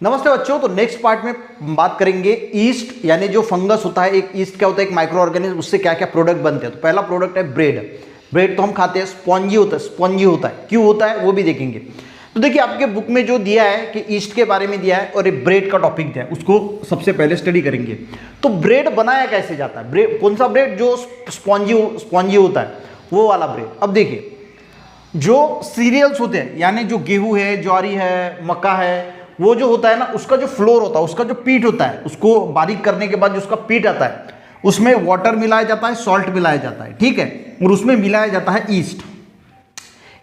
नमस्ते बच्चों। तो नेक्स्ट पार्ट में बात करेंगे ईस्ट, यानी जो फंगस होता है, एक ईस्ट क्या होता है, एक माइक्रो ऑर्गेनिज्म, उससे क्या क्या प्रोडक्ट बनते हैं। तो पहला प्रोडक्ट है ब्रेड। ब्रेड तो हम खाते हैं, स्पॉन्जी होता है। क्यों होता है वो भी देखेंगे। तो देखिए आपके बुक में जो दिया है कि ईस्ट के बारे में दिया है और एक ब्रेड का टॉपिक दिया है, उसको सबसे पहले स्टडी करेंगे। तो ब्रेड बनाया कैसे जाता है, ब्रेड कौन सा ब्रेड, जो स्पॉन्जी होता है वो वाला ब्रेड। अब देखिए जो सीरियल्स होते हैं, यानी जो गेहूं है, ज्वारी है, मक्का है, वो जो होता है ना, उसका जो फ्लोर होता है, उसका जो पीठ होता है, उसको बारीक करने के बाद जो उसका पीठ आता है, उसमें वाटर मिलाया जाता है, सॉल्ट मिलाया जाता है, ठीक है, और उसमें मिलाया जाता है ईस्ट।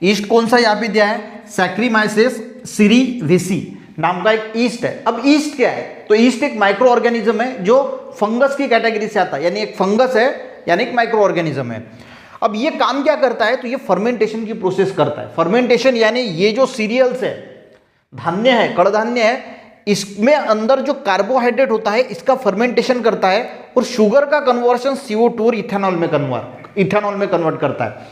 ईस्ट कौन सा यहाँ पे दिया है, सैक्रीमाइसेस सीरीवेसी नाम का एक ईस्ट है। अब ईस्ट क्या है, तो ईस्ट एक माइक्रो ऑर्गेनिज्म है जो फंगस की कैटेगरी से आता है, यानी एक फंगस है, यानी एक माइक्रो ऑर्गेनिज्म है। अब ये काम क्या करता है, तो ये फर्मेंटेशन की प्रोसेस करता है। फर्मेंटेशन यानी ये जो सीरियल्स है, धान्य है, कड़धान्य है, इसमें अंदर जो कार्बोहाइड्रेट होता है इसका फर्मेंटेशन करता है और शुगर का कन्वर्शन CO2 और इथेनॉल में कन्वर्ट करता है।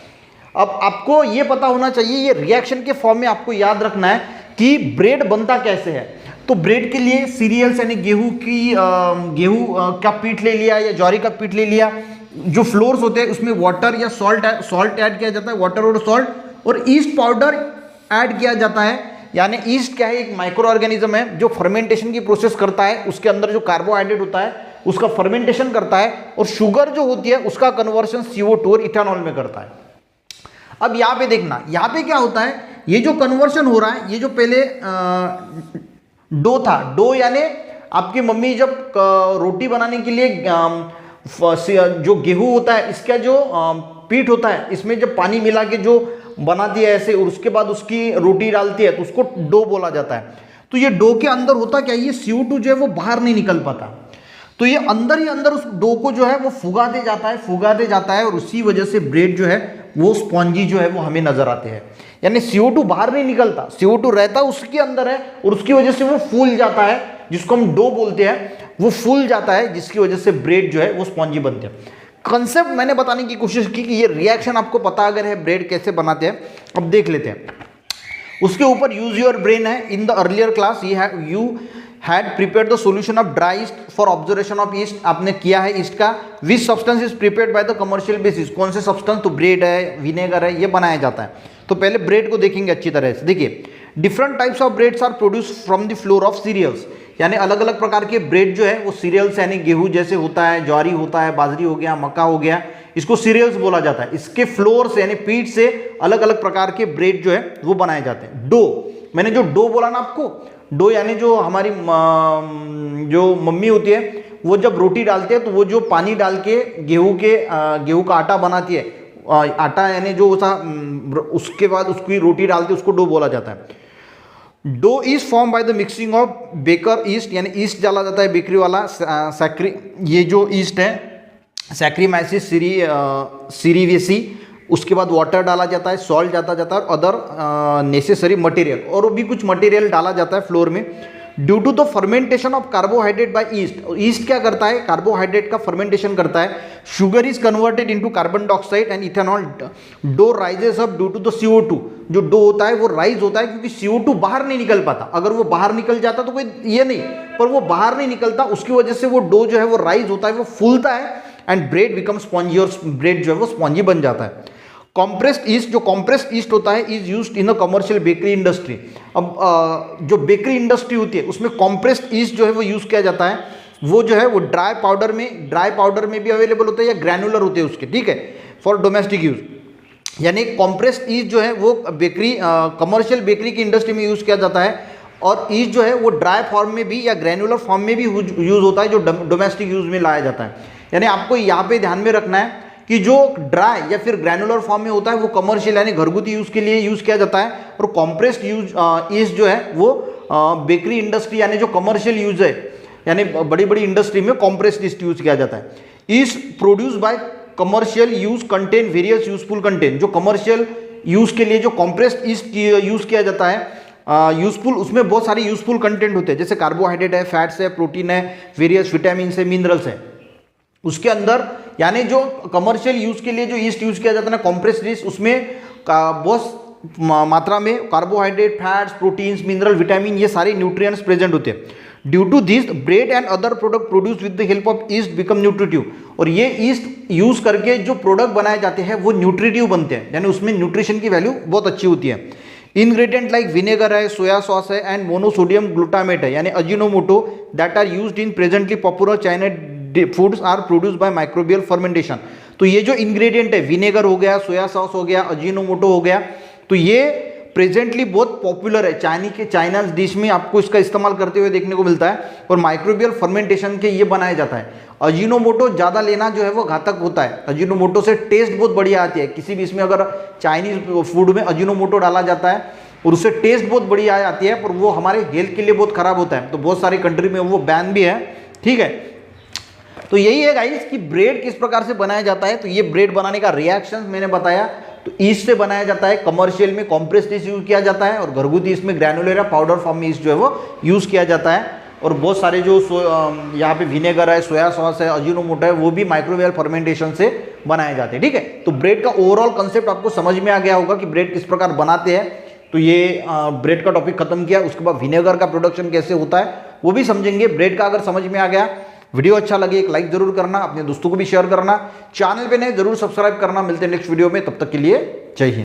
अब आपको ये पता होना चाहिए, ये रिएक्शन के फॉर्म में आपको याद रखना है कि ब्रेड बनता कैसे है। तो ब्रेड के लिए सीरियल्स यानी गेहूं का पीठ ले लिया या ज्वारी का पीठ ले लिया, जो फ्लोर्स होते हैं उसमें वाटर या सॉल्ट ऐड किया जाता है, वाटर और सॉल्ट, और ईस्ट पाउडर ऐड किया जाता है। यानी ईस्ट क्या है, एक माइक्रो ऑर्गेनिज्म है जो फर्मेंटेशन की प्रोसेस करता है, उसके अंदर जो कार्बोहाइड्रेट होता है उसका फर्मेंटेशन करता है, और शुगर जो होती है उसका कन्वर्शन CO2 और इथेनॉल में करता है। अब यहाँ पे देखना, यहाँ पे क्या होता है, ये जो कन्वर्शन हो रहा है, ये जो पहले डो था, डो यानी आपकी मम्मी जब रोटी बनाने के लिए जो गेहूं होता है, इसका जो पीठ होता है, इसमें जब पानी मिला के जो बनाती है ऐसे, और उसके बाद उसकी रोटी डालती है, तो उसको डो बोला जाता है। तो ये डो के अंदर होता क्या, ये CO2 जो है वो बाहर नहीं निकल पाता, तो ये अंदर ही अंदर उस डो को जो है वो फुगाते जाता है, और उसी वजह से ब्रेड जो है वो स्पॉन्जी जो है वो हमें नजर आते हैं। यानी CO2 बाहर नहीं निकलता, CO2 रहता उसके अंदर है, और उसकी वजह से वो फूल जाता है, जिसको हम डो बोलते हैं, वो फूल जाता है, जिसकी वजह से ब्रेड जो है वो स्पॉन्जी बनते हैं। कंसेप्ट मैंने बताने की कोशिश की कि ये रिएक्शन आपको पता अगर है ब्रेड कैसे बनाते हैं। अब देख लेते हैं, उसके ऊपर यूज योर ब्रेन है। In the earlier class you had prepared the solution of dry east for observation of east. आपने किया है ईस्ट का। Which substance is prepared by the commercial basis, कौन से सब्सटेंस, तो ब्रेड है, विनेगर है, ये बनाया जाता है। तो पहले ब्रेड को देखेंगे अच्छी तरह से। देखिए different types of breads are produce from the flour of cereals, यानी अलग अलग प्रकार के ब्रेड जो है वो सीरियल्स यानी गेहूं जैसे होता है, ज्वारी होता है, बाजरी हो गया, मक्का हो गया, इसको सीरियल्स बोला जाता है। इसके फ्लोर से यानी पीठ से अलग अलग प्रकार के ब्रेड जो है वो बनाए जाते हैं। डो, मैंने जो डो बोला ना आपको, डो यानी जो हमारी जो मम्मी होती है वो जब रोटी डालते हैं तो वो जो पानी डाल के गेहूं का आटा बनाती है, आटा यानी जो उसके बाद उसकी रोटी डालती है, उसको डो बोला जाता है। Dough is form by the mixing of baker yeast, यानी ईस्ट डाला जाता है बेकरी वाला, ये जो ईस्ट है सैक्रीमाइसिस सीरीवेसी, उसके बाद वाटर डाला जाता है, सॉल्ट जाता है, और अदर नेसेसरी मटेरियल, और भी कुछ मटेरियल डाला जाता है फ्लोर में। Due to the fermentation of carbohydrate by yeast, yeast क्या करता है, कार्बोहाइड्रेट का फर्मेंटेशन करता है। Sugar is converted into carbon dioxide and ethanol. Dough rises up due to the CO2, जो डो होता है वो राइज होता है क्योंकि CO2 बाहर नहीं निकल पाता। अगर वो बाहर निकल जाता तो कोई ये नहीं, पर वो बाहर नहीं निकलता, उसकी वजह से वो डो जो है वो राइज होता है, वो फूलता है, एंड ब्रेड बिकम स्पॉन्जी, और ब्रेड जो है वो स्पॉन्जी बन जाता है। कॉम्प्रेस्ड ईस्ट, जो कॉम्प्रेस्ड ईस्ट होता है, is used in the commercial bakery industry. अब जो बेकरी इंडस्ट्री होती है उसमें कॉम्प्रेस्ड ईस्ट जो है वो यूज किया जाता है। वो जो है वो ड्राई पाउडर में भी अवेलेबल होता है या ग्रैनुलर होते हैं उसके, ठीक है, फॉर डोमेस्टिक यूज। यानी कॉम्प्रेस्ड ईस्ट जो है वो बेकरी कमर्शियल बेकरी की इंडस्ट्री में यूज किया जाता है, और ईस्ट जो है वो ड्राई फॉर्म में भी या ग्रैनुलर फॉर्म में भी यूज होता है, जो डोमेस्टिक यूज में लाया जाता है। यानी आपको यहाँ पे ध्यान में रखना है कि जो ड्राई या फिर ग्रैनुलर फॉर्म में होता है वो कमर्शियल यानी घरगुती यूज के लिए यूज किया जाता है, और कॉम्प्रेस्ड ईस्ट जो है वो बेकरी इंडस्ट्री यानी जो कमर्शियल यूज है, यानी बड़ी बड़ी इंडस्ट्री में कॉम्प्रेस्ड ईस्ट यूज किया जाता है। East produce by commercial use contain various useful content, जो कमर्शियल यूज के लिए जो कॉम्प्रेस्ड ईस्ट यूज किया जाता है यूजफुल, उसमें बहुत सारे यूजफुल कंटेंट होते हैं, जैसे कार्बोहाइड्रेट है, फैट्स है, प्रोटीन है, वेरियस विटामिन है, मिनरल्स है उसके अंदर। यानी जो कमर्शियल यूज के लिए जो ईस्ट यूज किया जाता है ना, कॉम्प्रेस्ड ईस्ट, उसमें बहुत मात्रा में carbohydrate, fats, proteins, mineral, vitamin, ये सारे न्यूट्रिएंट्स प्रेजेंट होते हैं। Due to this bread and other product produce with the help of yeast become nutritive, और ये ईस्ट यूज करके जो प्रोडक्ट बनाए जाते हैं वो न्यूट्रिटिव बनते हैं, यानी उसमें न्यूट्रिशन की वैल्यू बहुत अच्छी होती है। इंग्रेडिएंट लाइक विनेगर है, सोया सॉस है एंड मोनोसोडियम ग्लूटामेट है, यानी Ajinomoto that are used in presently popular China foods are produced by microbial fermentation. तो ये जो इंग्रेडिएंट है, विनेगर हो गया, सोया सॉस हो गया, अजीनोमोटो हो गया, तो ये प्रेजेंटली बहुत पॉपुलर है चाइना डिश में, आपको इसका इस्तेमाल करते हुए देखने को मिलता है, और माइक्रोबियल फर्मेंटेशन के ये बनाया जाता है। अजीनोमोटो ज़्यादा लेना जो है वो घातक होता है। अजीनोमोटो से टेस्ट बहुत बढ़िया आती है, किसी भी इसमें अगर चाइनीज फूड में अजीनोमोटो डाला जाता है और उससे टेस्ट बहुत बढ़िया आती है, पर वो हमारे हेल्थ के लिए बहुत खराब होता है, तो बहुत सारी कंट्री में वो बैन भी है। ठीक है, तो यही है गाइस कि ब्रेड किस प्रकार से बनाया जाता है। तो ये ब्रेड बनाने का रिएक्शन मैंने बताया। तो ईस्ट से बनाया जाता है, कमर्शियल में कॉम्प्रेस्ड ईस्ट यूज किया जाता है, और घरगुती ईस्ट में ग्रैनुलर या पाउडर फॉर्म में ईस्ट जो है वो यूज किया जाता है। और बहुत सारे जो यहाँ पे विनेगर है, सोया सॉस है, अजीनोमोटो है, वो भी माइक्रोवेव फर्मेंटेशन से बनाए जाते हैं। ठीक है, तो ब्रेड का ओवरऑल कंसेप्ट आपको समझ में आ गया होगा कि ब्रेड किस प्रकार बनाते हैं। तो ये ब्रेड का टॉपिक खत्म किया, उसके बाद विनेगर का प्रोडक्शन कैसे होता है वो भी समझेंगे। ब्रेड का अगर समझ में आ गया, वीडियो अच्छा लगे एक लाइक जरूर करना, अपने दोस्तों को भी शेयर करना, चैनल पे नए जरूर सब्सक्राइब करना। मिलते हैं नेक्स्ट वीडियो में, तब तक के लिए जय हिंद।